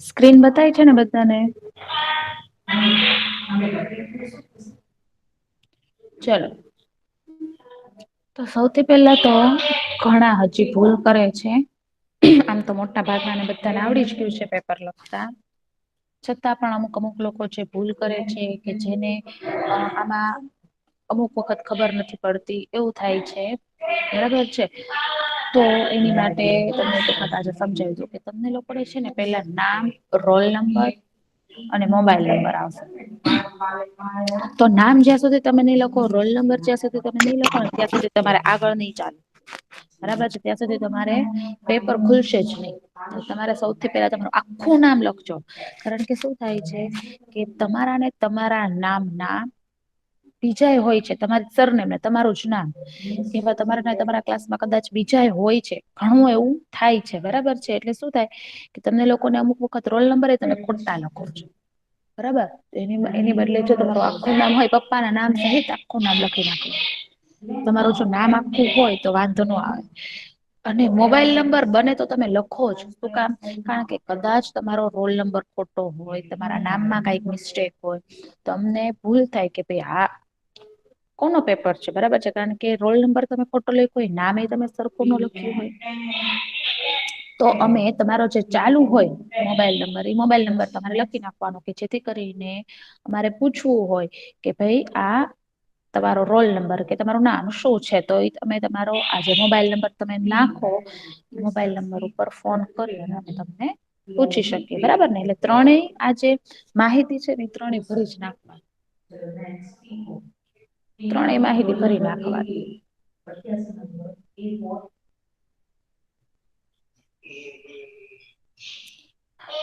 Screen બતાય છે ને બધાને. ચલો. તો સૌથી પેલા તો ઘણા હજી ભૂલ કરે છે. આમ તો મોટા ભાગનાને બધાને આવડી જ ગયું છે પેપર લખતા. છતાં પણ અમુક અમુક લોકો જે ભૂલ કરે છે કે જેને આમાં અમુક વખત ખબર નથી પડતી એવું થાય છે બરાબર છે. તો એની માટે તમને એક વખત આજે સમજાવી દઉ કે તમને લોકોને છે ને પેલા નામ રોલ નંબર અને મોબાઈલ નંબર આવશે. તો નામ જ્યાં સુધી તમે નહી લખો રોલ નંબર જ્યાં સુધી તમે નહી લખો ને ત્યાં સુધી તમારે આગળ નહી ચાલે. બરાબર છે ત્યાં સુધી તમારે પેપર ખુલશે જ નહી. તમારે સૌથી પહેલા તમારું આખું નામ લખજો. કારણ કે શું થાય છે કે તમારા ને તમારા નામ ના બીજા હોય છે તમારી સરનેમ ને તમારું જ નામ એવા તમારા તમારા ક્લાસમાં કદાચ બીજા હોય છે ઘણું એવું થાય છે બરાબર છે એટલે શું થાય કે તમને લોકોને અમુક વખત રોલ નંબર એ તમે ખોટા લખો છો. બરાબર એની બદલે જો તમારું આખું નામ હોય પપ્પા ના નામ સહિત આખું નામ લખી નાખો. તમારું જો નામ આખું હોય તો વાંધો ન આવે. અને મોબાઈલ નંબર બને તો તમે લખો જ શું કામ કારણ કે કદાચ તમારો રોલ નંબર ખોટો હોય તમારા નામમાં કઈક મિસ્ટેક હોય તો અમને ભૂલ થાય કે ભાઈ આ કોનો પેપર છે બરાબર છે કારણ કે રોલ નંબર તમે ફોટો લખ્યો હોય નામ એ તમે સરખું ન લખ્યું હોય. તો અમે તમારો જે ચાલુ હોય મોબાઈલ નંબર એ મોબાઈલ નંબર તમારે લખી નાખવાનો કે જેથી કરીને અમારે પૂછવું હોય કે ભાઈ આ તમારો રોલ નંબર કે તમારું નામ શું છે તો એ તમે તમારો આજે મોબાઈલ નંબર તમે નાખો મોબાઈલ નંબર ઉપર ફોન કરી અને અમે તમને પૂછી શકીએ બરાબર ને એટલે ત્રણેય આ જે માહિતી છે ને ત્રણેય ભરી જ નાખવાની. ત્રણેય માહિતી ભરી નાખવાની.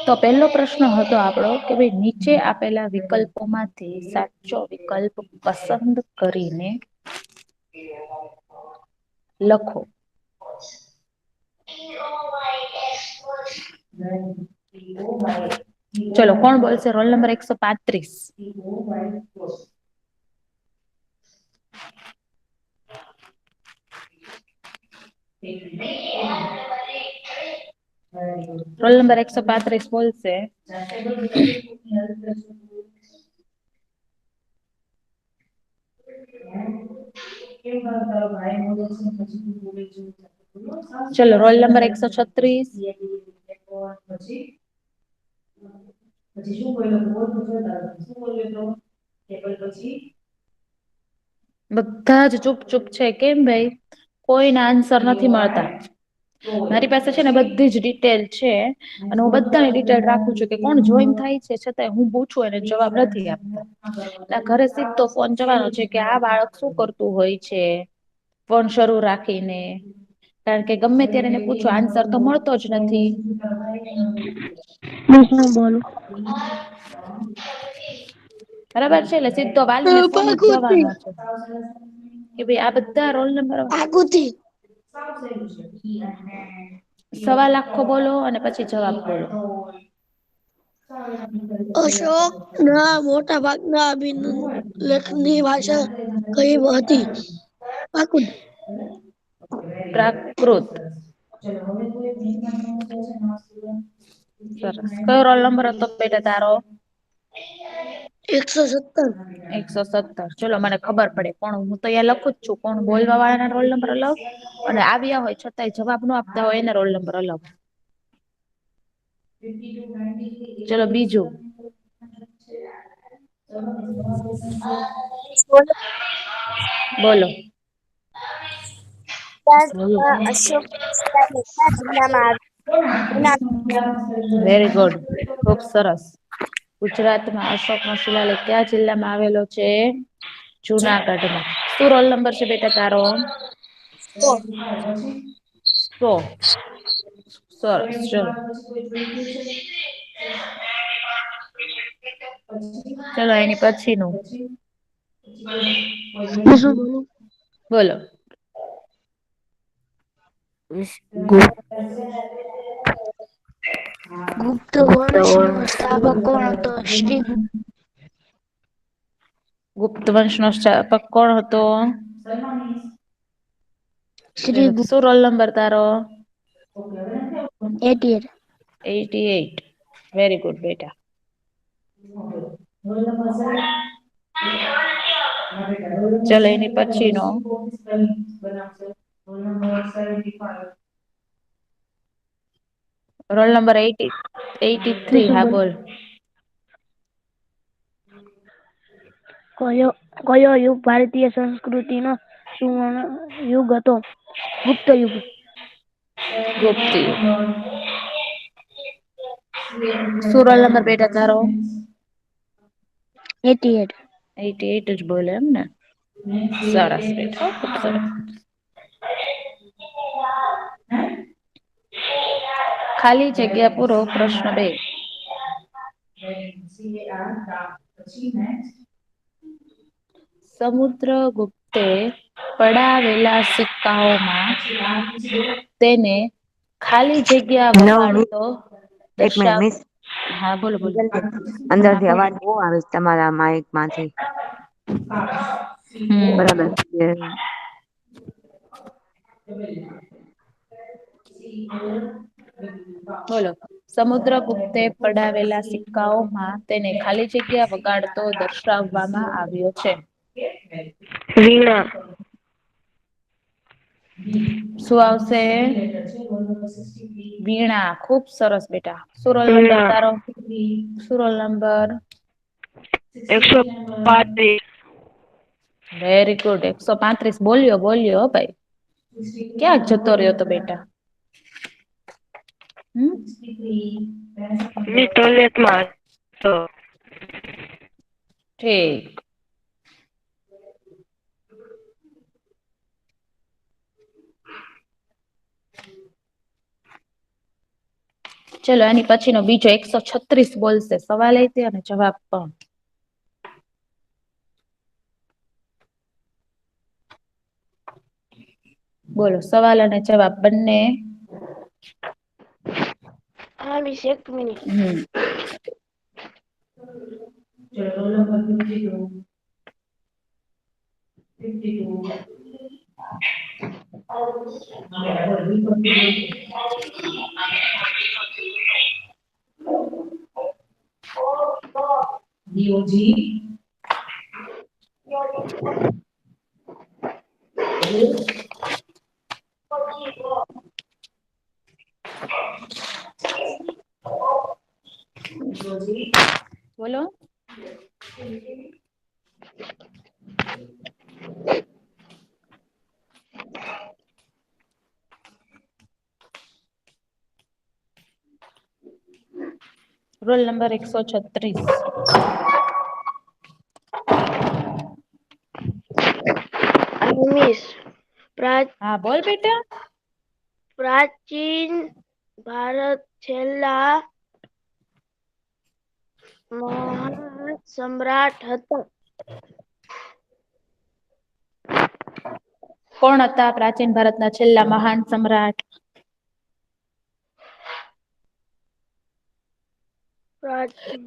તો પેલો પ્રશ્ન હતો આપણો કે ભાઈ નીચે આપેલા વિકલ્પોમાંથી સાચો વિકલ્પ પસંદ કરીને લખો. ચલો કોણ બોલશે રોલ નંબર 135. રોલ નંબર 135 બોલશે. ચલો રોલ નંબર 136. પછી શું બધા જ ચૂપ ચૂપ છે કેમ ભાઈ કોઈને આન્સર નથી મળતા. મારી પાસે છે ને બધી જ ડિટેલ છે. અને હું બધાની ડિટેલ રાખું છું કે કોણ જોઈન થાય છે છતાંય હું પૂછું એને જવાબ નથી આપતા. એટલે ઘરે સીધો ફોન જવાનો છે કે આ બાળક શું કરતું હોય છે. ફોન શરૂ રાખીને કારણ કે ગમે ત્યારે એને પૂછો આન્સર તો મળતો જ નથી. હું શું બોલું બરાબર છે એટલે સીધો વાલીને ફોન જ ભાગોતી જવાનો છે. કે ભાઈ આ બધા રોલ નંબર ભાગોતી સવાલ આખો બોલો અને પછી જવાબ બોલો. અશોક ના મોટા ભાગના અભિલેખની ભાષા કઈ હતી. પાકું પ્રાકૃત. સરસ કયો રોલ નંબર હતો બેટા તારો. 117. 117 ચલો મને ખબર પડે કોણ હું તો અહીંયા લખું જ છું કોણ બોલવા વાળા ના રોલ નંબર અલગ અને આવ્યા હોય છતાંય જવાબ ન આપતા હોય એને રોલ નંબર અલગ. ચલો બીજું. બોલો. અશોક કયા જિલ્લામાં વેરી ગુડ ખુબ સરસ. ગુજરાતમાં અશોકનો શિલાલેખ કયા જિલ્લામાં આવેલો છે. જુનાગઢમાં શું રોલ નંબર છે બેટા તારો. 100 સરસ ચલો. ચલો એની પછી નું. હું શું બોલું બોલો. ગુપ્ત વંશનો સ્થાપક કોણ હતો શ્રી ગુપ્ત વંશ નો સ્થાપક કોણ હતો. શ્રીગુપ્ત શું રોલ નંબર તારો. 88. 88. વેરી ગુડ બેટા. ચલો એની પછી નો રોલ નંબર 83. હા બોલ. કયો યુગ ભારતીય સંસ્કૃતિનો સુવર્ણ યુગ હતો? ગુપ્ત યુગ. ગુપ્ત યુગ. શું રોલ નંબર બેટા તારો? 88. 88 જ બોલે એમ ને. સરસ બેટા ખુબ સરસ. ખાલી જગ્યા પૂરો પ્રશ્ન 2. સમુદ્રગુપ્તે પડાવેલા સિક્કાઓમાં તેને ખાલી જગ્યા મિસ વગાડતો એક મિનિટ દર્શાવ. મિસ હા બોલો બોલો. અંદર હા થી બોલો. અવાજ બહુ આવે છે તમારા માઇક માંથી. બરાબર હમ. છે. બોલો. સમુદ્રગુપ્તે પડાવેલા સિક્કાઓમાં તેને ખાલી જગ્યા વગાડતો દર્શાવવામાં આવ્યો છે. વીણા. શું આવશે? વીણા. ખુબ સરસ બેટા. શું રોલ નંબર વીણા. તારો? શું રોલ નંબર? 135. Very good. 135 બોલ્યો ભાઈ. ક્યાં જતો રહ્યો તો બેટા? ની ટોયલેટમાં હતો. ઠીક. ચલો એની પછીનો બીજો 136 બોલશે. સવાલ એ તે અને જવાબ પણ. બોલો સવાલ અને જવાબ બંને. હા મિસ એક મિનિટ. હમ. બોલો. Roll number 136. મિસ હા બોલ બેટા. પ્રાચીન ભારત છેલ્લા મહાન સમ્રાટ હતા. કોણ હતા પ્રાચીન ભારતના છેલ્લા મહાન સમ્રાટ? પ્રાચીન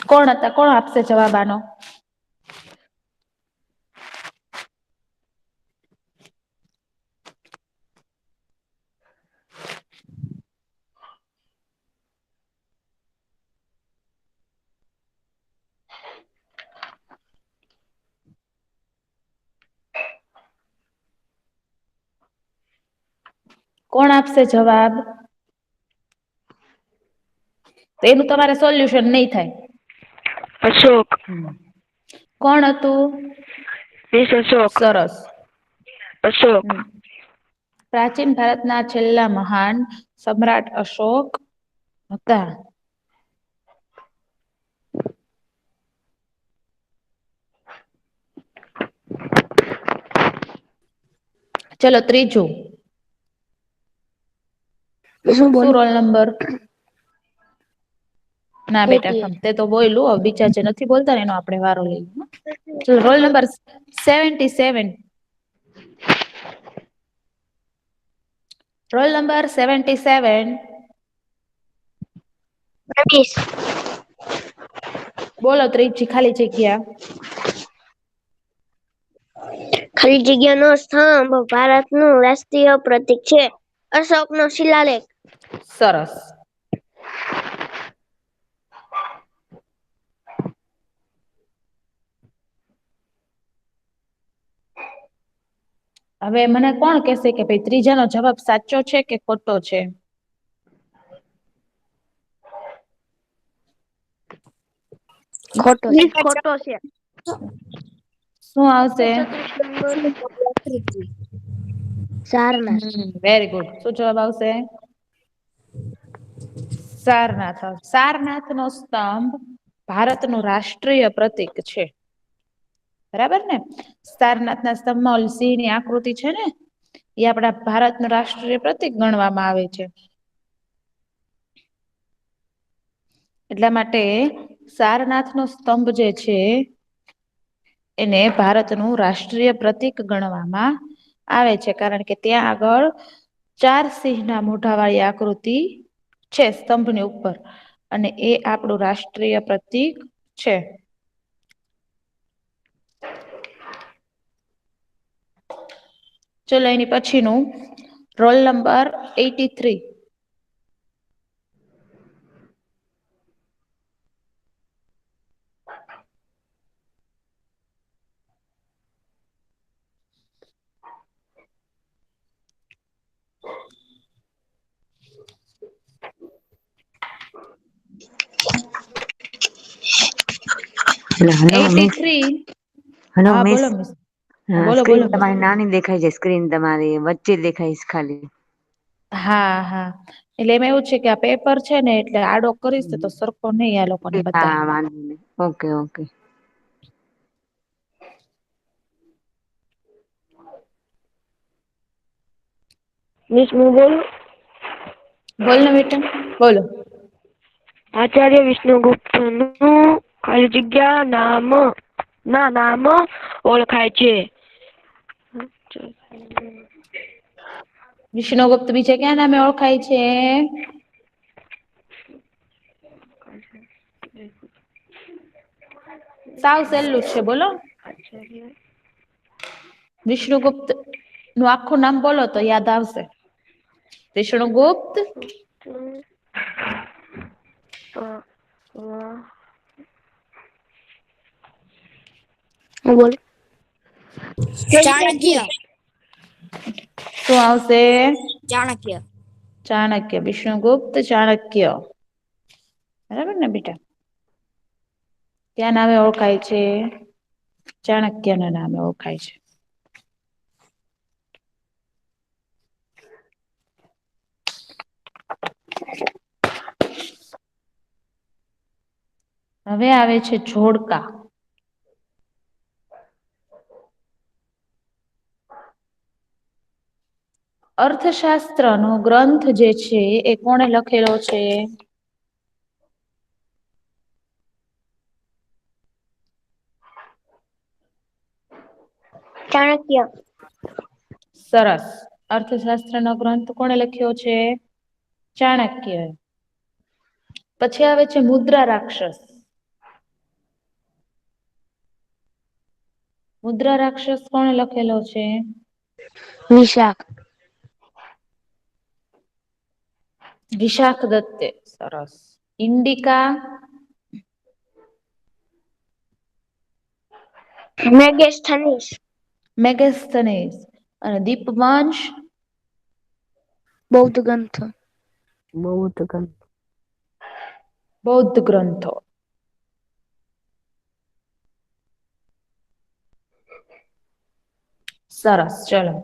કોણ હતા? કોણ આપશે જવાબ આનો? કોણ આપશે જવાબ? તો એનું તમારે સોલ્યુશન નહી થાય. અશોક. કોણ હતું? મિસ અશોક. સરસ. અશોક. પ્રાચીન ભારતના છેલ્લા મહાન સમ્રાટ અશોક હતા. ચલો ત્રીજું. શું રોલ નંબર? ના બેટા 88. તે તો બોયલું બીજા જે નથી બોલતા ને એનો આપણે વારો લઈ. Roll number 77. Roll number 77. Ramesh. બોલો ત્રીજી ખાલી જગ્યા. ખાલી જગ્યાનો સ્તંભ ભારતનું રાષ્ટ્રીય પ્રતીક છે. અશોકનો શિલાલેખ. સરસ. હવે મને કોણ કેશે કે ભાઈ ત્રીજાનો જવાબ સાચો છે કે ખોટો છે? ખોટો છે. શું આવશે? 36 નંબર આકૃતિ. સારનાથ. Very good. શું જવાબ આવશે? સારનાથ. સારનાથનો સ્તંભ ભારતનું રાષ્ટ્રીય પ્રતીક છે. બરાબર ને? સારનાથના સ્તંભમાં ઓલી સિંહની આકૃતિ છે ને? એ આપડા ભારતનું રાષ્ટ્રીય પ્રતિક ગણવામાં આવે છે. એટલા માટે સારનાથનો સ્તંભ જે છે એને ભારતનું રાષ્ટ્રીય પ્રતીક ગણવામાં આવે છે. કારણ કે ત્યાં આગળ 4 સિંહના મોઢાવાળી આકૃતિ છે સ્તંભની ઉપર. અને એ આપણું રાષ્ટ્રીય પ્રતીક છે. ચલો એની પછીનું roll number 83. Hello miss. 83. Hello હા મિસ. બોલો બોલો બોલો સ્ક્રીન મિસ. તમારી નાની દેખાય છે. સ્ક્રીન તમારી વચ્ચે દેખાય છે ખાલી. હા હા એટલે એમાં એવું છે કે આ પેપર છે ને એટલે આડો કરીશ તો સરખો નહી આ લોકોને બતાય. હા વાંધો નહી. Okay okay. મિસ હું બોલું? બોલને બેટા બોલો. આચાર્ય વિષ્ણુગુપ્તનું ખાલી જગ્યા નામ ઓળખાય છે. વિષ્ણુગુપ્ત બીજે ક્યાં નામે ઓળખાય છે? સાવ સહેલું જ છે બોલો. વિષ્ણુગુપ્ત નું આખું નામ બોલો તો યાદ આવશે. વિષ્ણુગુપ્ત બોલ. ચાણક્ય. શું આવશે? ચાણક્ય. ચાણક્ય. વિષ્ણુગુપ્ત ચાણક્ય. બરાબર ને બેટા? ક્યાં નામે ઓળખાય છે? ચાણક્ય ના નામે ઓળખાય છે. હવે આવે છે જોડકા. અર્થશાસ્ત્ર નો ગ્રંથ જે છે એ કોણે લખેલો છે? ચાણક્ય. સરસ. અર્થશાસ્ત્ર નો ગ્રંથ કોણે લખ્યો છે? ચાણક્ય. પછી આવે છે મુદ્રા રાક્ષસ. મુદ્રા રાક્ષસ કોણે લખેલો છે? વિશાખ. વિશાખ દત્તે. સરસ. ઇન્ડિકા. મેગેસ્થનીસ. મેગેસ્થનીસ. અને દીપવંશ. બૌદ્ધ ગ્રંથ. બૌદ્ધ ગ્રંથો. સરસ ચલો.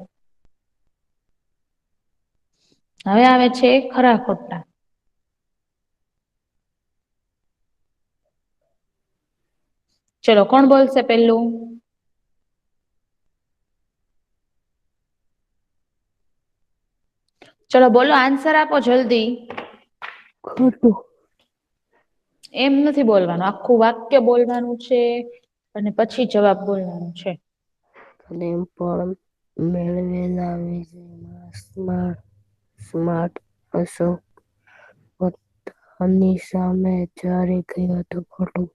હવે આવે છે ખરા ખોટા. ચલો કોણ બોલશે પેલું? ચલો બોલો આન્સર આપો જલ્દી. ખોટું. એમ નથી બોલવાનું આખું વાક્ય બોલવાનું છે અને પછી જવાબ બોલવાનું છે. પણ મેળવેલા વિજયમાં સ્માર્ટ અશોક આમની સામે હારી ગયો હતો. ખોટું.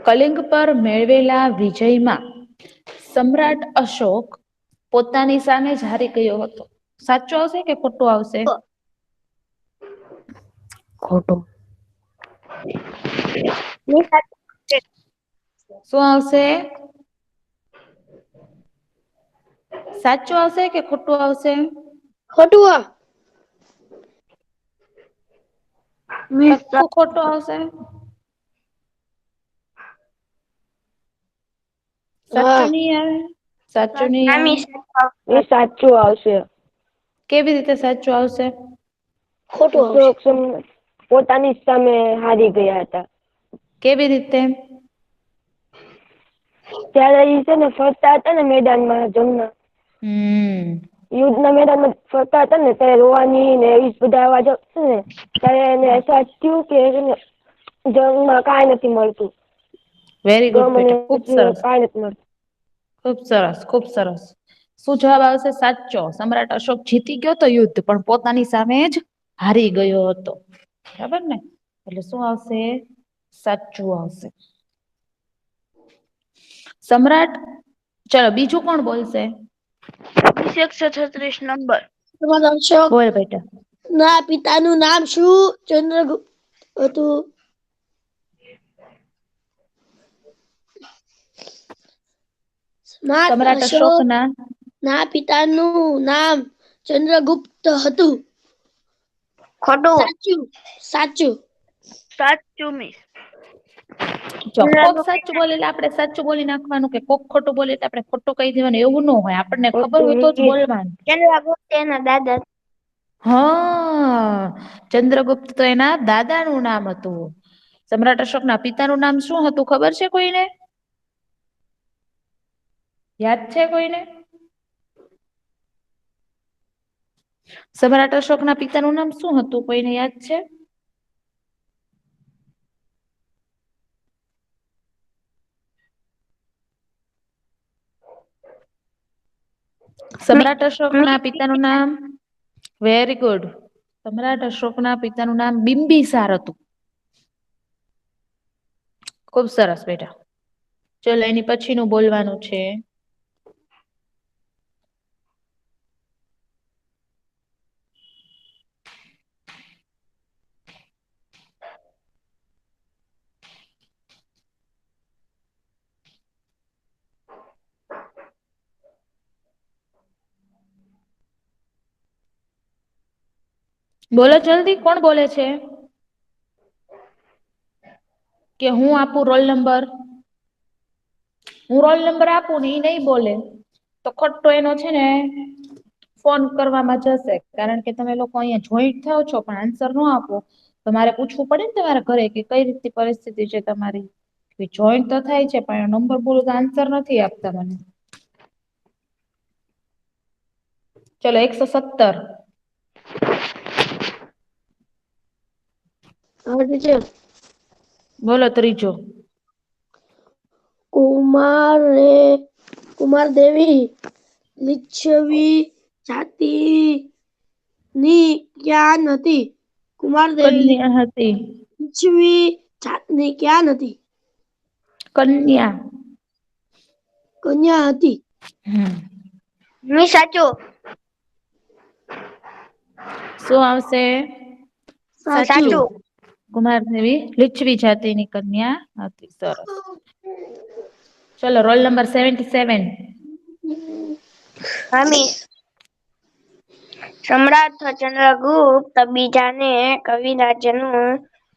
કલિંગ પર મેળવેલા વિજયમાં સમ્રાટ અશોક પોતાની સામે જ હારી ગયો હતો. સાચું આવશે કે ખોટું આવશે? ખોટું. શું આવશે? સાચું આવશે કે ખોટું આવશે? ખોટું. પાક્કું ખોટું આવશે? સાચું નહી આવે? સાચું નહી આવે? એ સાચું આવશે. કેવી રીતે સાચું આવશે? ખોટું પોતાની સામે હારી ગયા હતા. કેવી રીતે? ત્યારે ઈ છે ને ફરતા હતા ને મેદાનમાં જંગમાં. યુદ્ધના મેદાનમાં ફરતા હતા ને ત્યારે રોવાની ને એવી બધા અવાજ આવતા ને ત્યારે એને અહેસાસ થયું કે જંગમાં કાંઈ નથી મળતું. વેરી ગુડ બેટા, ખુબ સરસ. કાંઈ નથી મળતું. ખુબ સરસ, ખુબ સરસ. શું જવાબ આવશે? સાચો. સમ્રાટ અશોક જીતી ગયો તો યુદ્ધ, પણ પોતાની સામે જ હારી ગયો હતો. બરાબર ને? એટલે શું આવશે? સાચું આવશે. સમ્રાટ, ચલો બીજું કોણ બોલશે? 136 નંબર. અશોક બોલ બેટા. ના પિતાનું નામ શું? ચંદ્રગુપ્ત હતું. સમ્રાટ અશોક ના પિતાનું નામ ચંદ્રગુપ્ત હતું. ખોટું. સાચું. સાચું મિસ. કોક સાચું બોલે એટલે આપણે સાચું બોલી નાખવાનું, કે કોક ખોટું બોલે એટલે આપણે ખોટું કહી દેવાનું, એવું ન હોય. આપણને ખબર હોય તો જ બોલવાનું. ચંદ્રગુપ્ત એના દાદા. હા, ચંદ્રગુપ્ત તો એના દાદાનું નામ હતું. સમ્રાટ અશોકના પિતાનું નામ શું હતું ખબર છે કોઈને? યાદ છે કોઈને? સમ્રાટ અશોકના પિતાનું નામ શું હતું? કોઈને યાદ છે? સમ્રાટ અશોકના પિતાનું નામ, વેરી ગુડ. સમ્રાટ અશોકના પિતાનું નામ બિંબિસાર હતું. ખુબ સરસ બેટા. ચલો એની પછીનું બોલવાનું છે. બોલો જલ્દી, કોણ બોલે છે? કે હું આપું રોલ નંબર? હું રોલ નંબર આપું ને ઈ નહીં બોલે તો ખોટો એનો છે ને ફોન કરવામાં જશે. કારણ કે તમે લોકો અહીંયા જોઈન્ટ થાવ છો પણ આન્સર ન આપો તો મારે પૂછવું પડે ને તમારા ઘરે કે કઈ રીતની પરિસ્થિતિ છે તમારી. જોઈન્ટ તો થાય છે પણ નંબર બોલું તો આન્સર નથી આપતા મને. ચલો 117. બોલો ત્રીજો. કુમારદેવી લીच्छવી જાતિની ક્યાં હતી? કુમારદેવી કન્યા હતી. લીच्छવી જાતની ક્યાં હતી? કન્યા. કન્યા હતી. મિસ સાચું. શું આવશે? સાચું. સાચું. કુમારદેવી લીच्छવી જાતિની કન્યા હતી. સરસ. ચલો રોલ નંબર 77. હા મિસ. સમ્રાટ ચંદ્રગુપ્ત બીજાને કવિરાજનું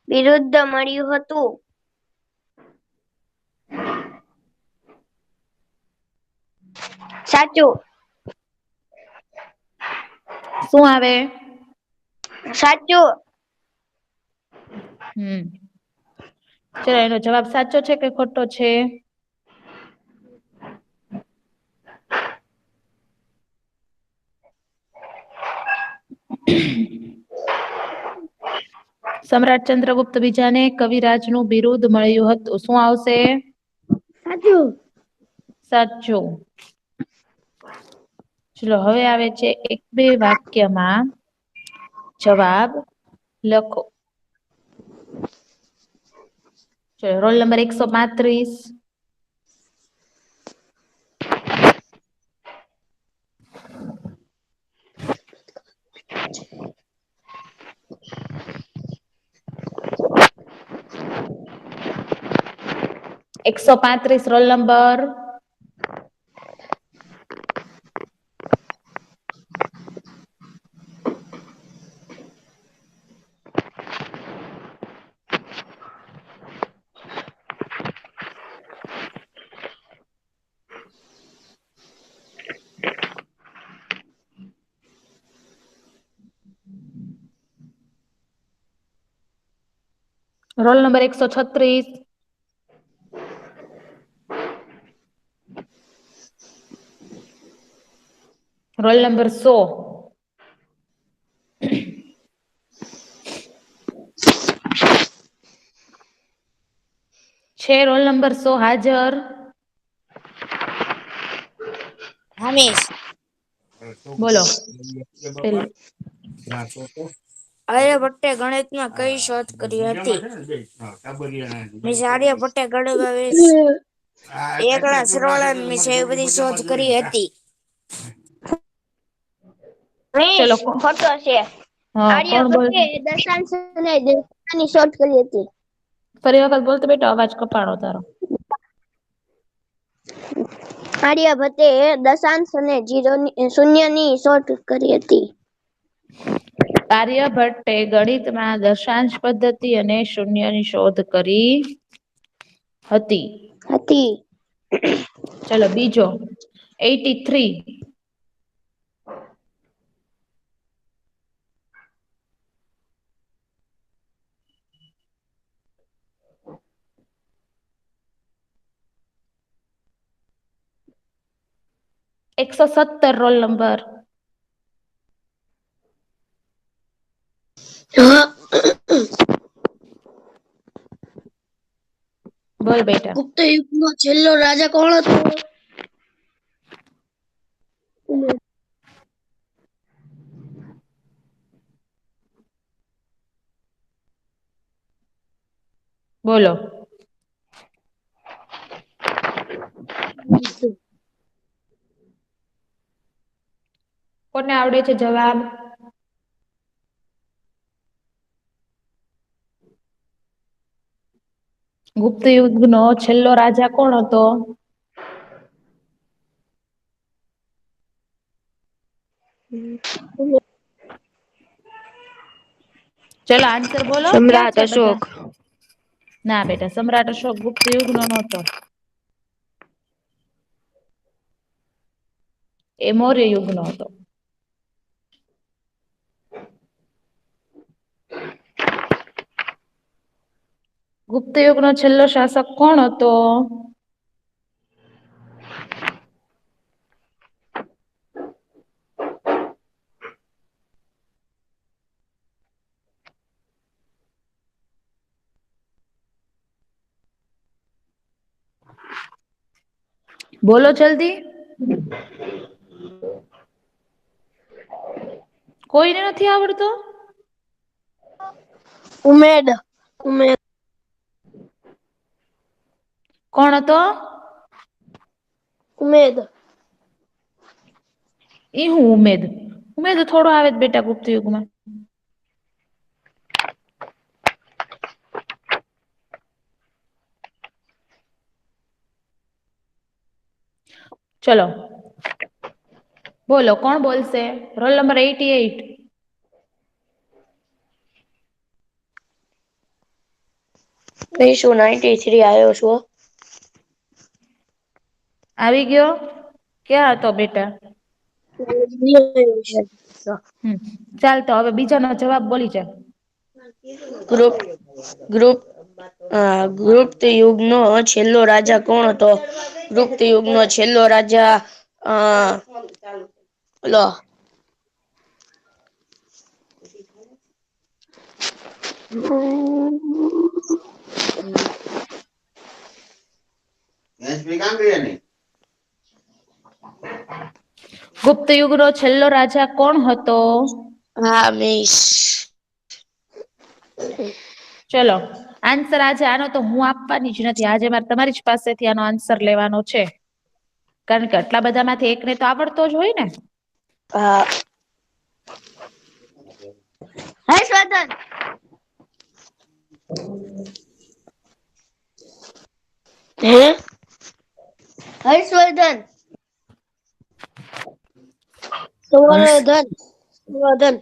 બિરુદ મળ્યું હતું. સાચું. શું આવે? સાચું. ચલો એનો જવાબ સાચો છે કે ખોટો છે? સમ્રાટ ચંદ્રગુપ્ત બીજાને કવિરાજનું બિરુદ મળ્યું હતું. શું આવશે? સાચું. સાચું. ચલો હવે આવે છે એક બે વાક્યમાં જવાબ લખો. ચલો roll number 135. Roll number. Roll number 136. Roll number 100. છે રોલ નંબર 100 હાજર? હમીશ. બોલો પેલું. આર્યભટ્ટે ગણિતમાં કઈ શોધ કરી હતી? મિસ આર્યભટ્ટે ગણિતમાં એકડા સરવાળા મિસ એવી બધી શોધ કરી હતી. ચલો ખોટો છે. કોણ બોલ? આર્યભટ્ટે દશાંશ અને ની શોધ કરી હતી. ફરી વખત બોલતો બેટા, અવાજ કપાણો તારો. આર્યભટ્ટે દશાંશ અને શૂન્યની શોધ કરી હતી. આર્યભટ્ટે ગણિતમાં દશાંશ પદ્ધતિ અને શૂન્યની શોધ કરી હતી. ચલો બીજો 83. ₹117 રોલ નંબર. બોલ બેટા. ગુપ્ત યુગનો છેલ્લો રાજા કોણ હતો? બોલો. કોને આવડે છે જવાબ? ગુપ્ત યુગનો છેલ્લો રાજા કોણ હતો? ચલો આન્સર બોલો. ક્યાં સમ્રાટ છે બધા? અશોક. ના બેટા, સમ્રાટ અશોક ગુપ્ત યુગનો નહોતો. એ મૌર્ય યુગનો હતો. ગુપ્ત યુગનો છેલ્લો શાસક કોણ હતો? બોલો જલ્દી. કોઈને નથી આવડતો? ઉમેદ. કોણ હતો? ઉમેદ. એ હું ઉમેદ? ઉમેદ થોડો આવે બેટા ગુપ્ત યુગમાં. ચલો બોલો, કોણ બોલશે? Roll number 88. હું 93 આવ્યો છું. આવી ગયો? ક્યાં હતો બેટા? ચાલ તો હવે બીજાનો જવાબ બોલી જા. ગુપ્ત યુગનો છેલ્લો રાજા કોણ હતો? ગુપ્ત યુગનો છેલ્લો રાજા ગુપ્ત યુગનો છેલ્લો રાજા કોણ હતો? હા મિસ. ચલો આન્સર આજે આનો તો હું આપવાની જ નથી. આજે મારે તમારી જ પાસેથી આનો આન્સર લેવાનો છે. કારણ કે આટલા બધામાંથી એકને તો આવડતો જ હોય ને. હા. હર્ષવર્ધન. હે? હર્ષવર્ધન. સંવર્ધન. સંવર્ધન.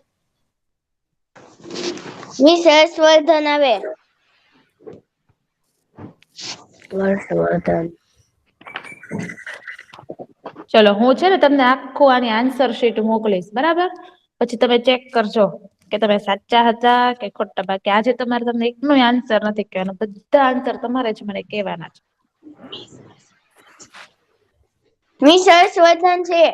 મિસ હર્ષવર્ધન આવે. હર્ષવર્ધન. ચલો હું છે ને તમને આખું આની આન્સર શીટ મોકલીશ, બરાબર? પછી તમે ચેક કરજો કે તમે સાચા હતા કે ખોટા. બાકી આજે તમારે તમને એકનો આન્સર નથી કહેવાનો, બધા આન્સર તમારે જ મને કહેવાના છે. મિસ હર્ષવર્ધન છે.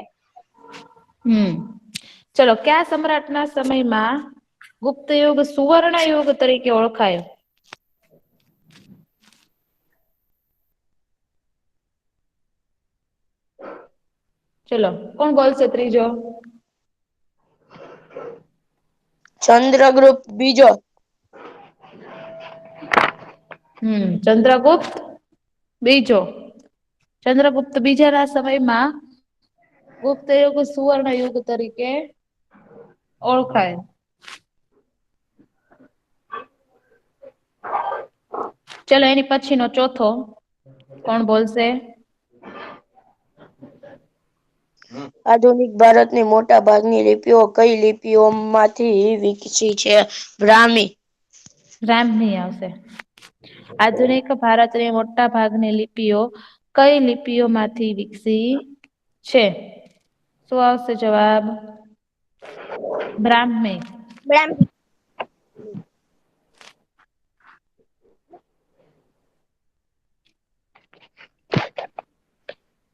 ચલો કયા સમ્રાટના સમયમાં ગુપ્ત યુગ સુવર્ણ યુગ તરીકે ઓળખાયો? ચલો કોણ બોલશે ત્રીજો? ચંદ્રગુપ્ત બીજો. ચંદ્રગુપ્ત બીજો. ચંદ્રગુપ્ત બીજાના સમયમાં ગુપ્ત યુગ સુવર્ણ યુગ તરીકે ઓળખાય. ચલો એની પછીનો ચોથો કોણ બોલશે? આધુનિક ભારતની મોટા ભાગની લિપિઓ કઈ લિપિઓમાંથી વિકસી છે? બ્રાહ્મી. બ્રાહ્મી આવશે. આધુનિક ભારતની મોટા ભાગની લિપિઓ કઈ લિપિઓમાંથી વિકસી છે? શું આવશે જવાબ? બ્રાહ્મી. બ્રાહ્મી.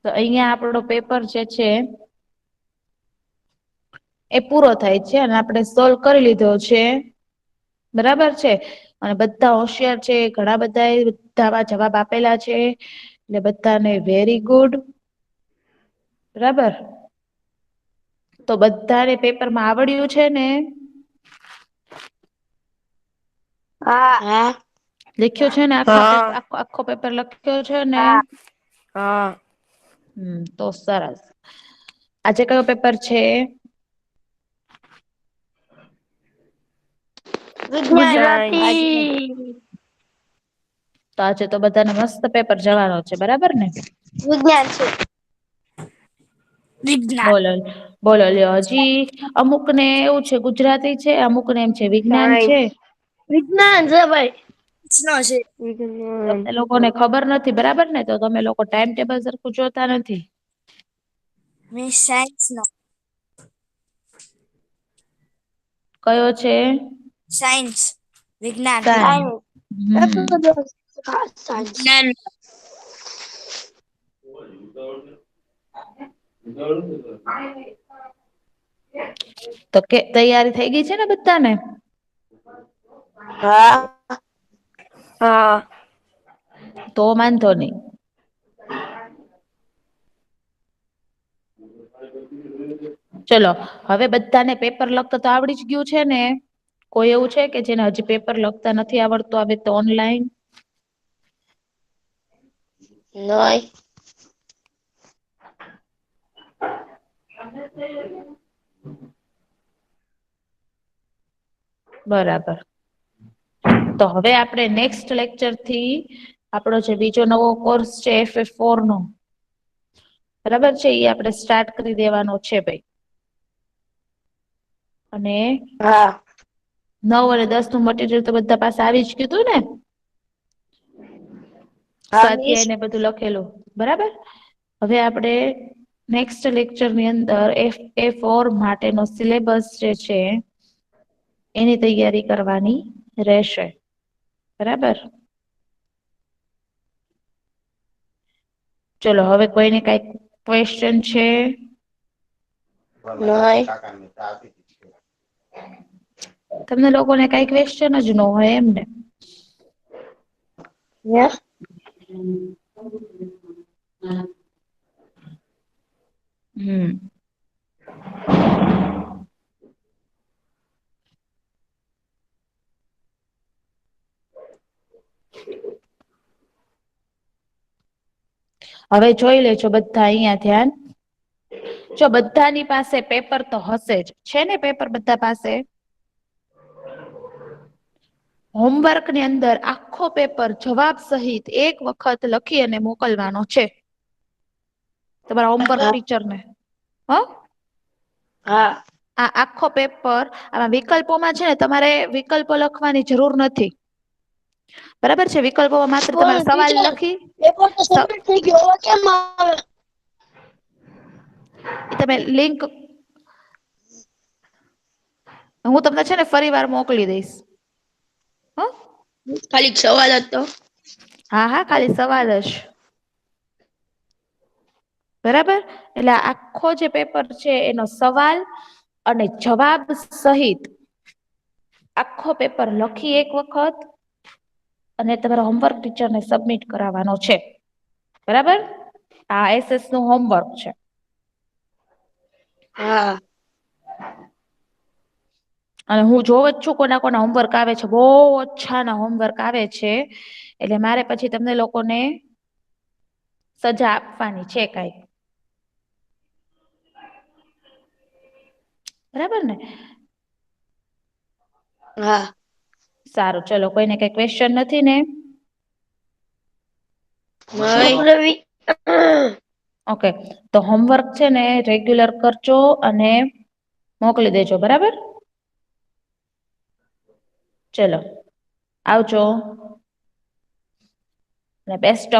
તો અહિયાં આપણો પેપર જે છે એ પૂરો થાય છે અને આપણે સોલ્વ કરી લીધો છે, બરાબર છે. અને બધા હોશિયાર છે, ઘણા બધા બધામાં જવાબ આપેલા છે. એટલે બધાને વેરી ગુડ. બરાબર. તો બધાને પેપરમાં આવડ્યું છે ને? હા. લખ્યો છે ને આખો પેપર લખ્યો છે ને? હા. તો સરસ. આજે કયો પેપર છે? ગુજરાતી. તો આજે તો બધાને મસ્ત પેપર જવાનો છે, બરાબર ને? વિજ્ઞાન છે. બોલો બોલો લ્યો. હજી અમુક ને એવું છે ગુજરાતી છે, અમુક ને એમ છે વિજ્ઞાન છે. વિજ્ઞાન છે ભાઈ. તમને લોકોને ખબર નથી, બરાબર ને? તો તમે લોકો ટાઈમ ટેબલ સરખું જોતા નથી. મિસ સાયન્સનો. કયો છે? સાયન્સ. વિજ્ઞાન. સાયન્સ. વિજ્ઞાન. તો કે તૈયારી થઈ ગઈ છે ને બધાને? હા. હા. તો વાંધો નહીં. ચલો હવે બધાને પેપર લખતા તો આવડી જ ગયું છે ને? કોઈ એવું છે કે જેને હજી પેપર લખતા નથી આવડતું આવે તો ઓનલાઈન? નહીં. બરાબર. તો હવે આપણે નેક્સ્ટ લેક્ચર થી આપણો જે બીજો નવો કોર્સ છે FF4 નો, બરાબર છે, એ આપણે સ્ટાર્ટ કરી દેવાનો છે ભાઈ. અને હા. 9 અને 10 નું મટીરિયલ તો બધા પાસે આવી જ ગયું તું ને? હા મિસ. સ્વાધ્યાય ને બધું લખેલું, બરાબર. હવે આપણે નેક્સ્ટ લેક્ચરની અંદર FA4 માટેનો સિલેબસ જે છે એની તૈયારી કરવાની રહેશે, બરાબર. ચલો હવે કોઈને કઈક ક્વેશ્ચન છે? નહીં. તમને લોકોને કઈ ક્વેશ્ચન જ ન હોય એમને? હમ. હવે જોઈ લેજો બધા અહીંયા ધ્યાન. જો બધાની પાસે પેપર તો હશે જ, છે ને પેપર બધા પાસે? હોમવર્ક ની અંદર આખો પેપર જવાબ સહિત એક વખત લખી અને મોકલવાનો છે તમારા હોમવર્ક હા ટીચરને. હ હા આ આખો પેપર, આમાં વિકલ્પોમાં છે ને તમારે વિકલ્પો લખવાની જરૂર નથી, બરાબર છે? વિકલ્પોમાં માત્ર તમારે પણ સવાલ ટીચર લખી પેપર તો સબમિટ થઈ ગયો, હવે કેમ આવે? તમે લિંક, હું તમને છે ને ફરી વાર મોકલી દઈશ. હ ખાલી સવાલ હતો. હા હા, ખાલી સવાલ જ. બરાબર, એટલે આખો જે પેપર છે એનો સવાલ અને જવાબ સહિત આખો પેપર લખી એક વખત અને તમારા હોમવર્ક ટીચરને સબમિટ કરાવવાનો છે, બરાબર? આ એસએસ નું હોમવર્ક છે. હા અને હું જોઉં જ છું કોના કોના હોમવર્ક આવે છે, બહુ ઓછા ના હોમવર્ક આવે છે. એટલે મારે પછી તમને લોકોને સજા આપવાની છે કઈક, બરાબર ને? હા સારું, ચલો. કોઈને કઈ ક્વેશ્ચન નથી ને? નહીં. ઓકે, તો હોમવર્ક છે ને રેગ્યુલર કરજો અને મોકલી દેજો, બરાબર? ચલો, આવજો. અને બેસ્ટ ઓફ